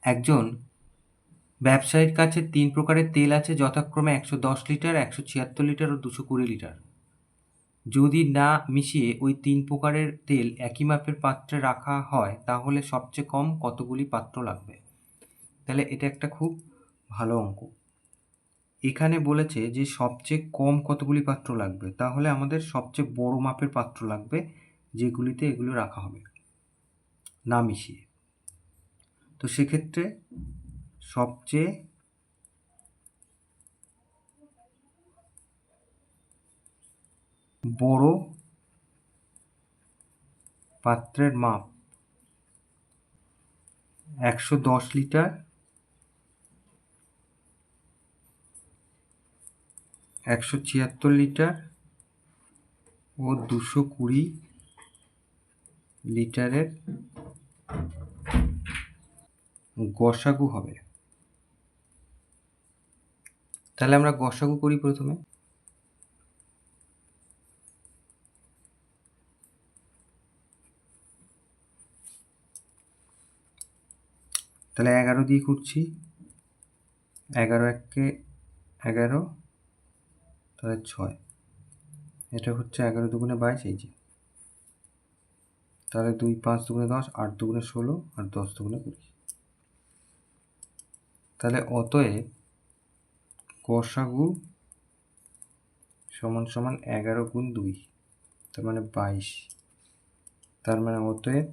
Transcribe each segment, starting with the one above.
একজন ব্যবসায়ীর কাছে ৩ প্রকারের তেল আছে, যথাক্রমে ১১০ লিটার, ১৭৬ লিটার ও ২২০ লিটার। যদি না মিশিয়ে ওই ৩ প্রকারের তেল একই মাপের পাত্রে রাখা হয়, তাহলে সবচেয়ে কম কতগুলি পাত্র লাগবে? তাহলে এটা একটা খুব ভালো অঙ্ক। এখানে বলেছে যে সবচেয়ে কম কতগুলি পাত্র লাগবে, তাহলে আমাদের সবচেয়ে বড় মাপের পাত্র লাগবে, যেগুলিতে এগুলো রাখা হবে না মিশিয়ে। তো সেক্ষেত্রে সবচেয়ে বড় পাত্রের মাপ ১১০ লিটার, ১৭৬ লিটার ও ২২০ লিটারের গসাগু হবে। তাহলে আমরা গসাগু করি প্রথমে। তাহলে ১১ দিয়ে করছি, ১১ একে ১১, তাহলে ৬, এটা হচ্ছে ১১ দুগুণে ২২, এই যে। তাহলে ২ ৫ দুগুণে ১০, ৮ দুগুণে ১৬ আর ১০ দুগুণে ২০। তাহলে অতএব গসাগু সমান সমান ১১ গুণ ২, তার মানে ২২। তার মানে অতএব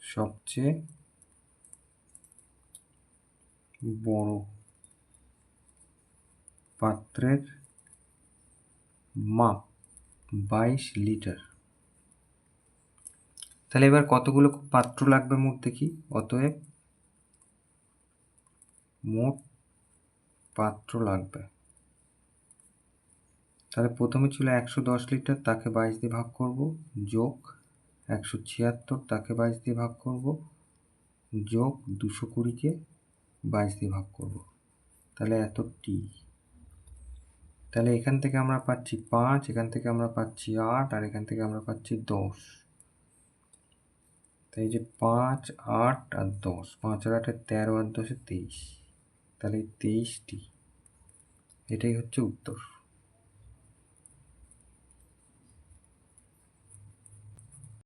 সবচেয়ে বড় পাত্রের মাপ ২২ লিটার। তাহলে এবার কতগুলো পাত্র লাগবে মোট দেখি। অতএব মোট পাত্র লাগবে, তাহলে প্রথমে ছিল ১১০ লিটার, তাকে ২২ দিয়ে ভাগ করব, যোগ ১৭৬ তাকে ২২ দিয়ে ভাগ করব, যোগ ২২০কে ২২ দিয়ে ভাগ করব, তাহলে এত টি। তাহলে এখান থেকে আমরা পাচ্ছি ৫, এখান থেকে আমরা পাচ্ছি ৮, আর এখান থেকে আমরা পাচ্ছি ১০। তাই এই যে ৫, ৮ আর ১০, ৫ আর ৮ ১৩ আর ১০ ২৩, তাহলে ২৩টি। এটাই হচ্ছে উত্তর।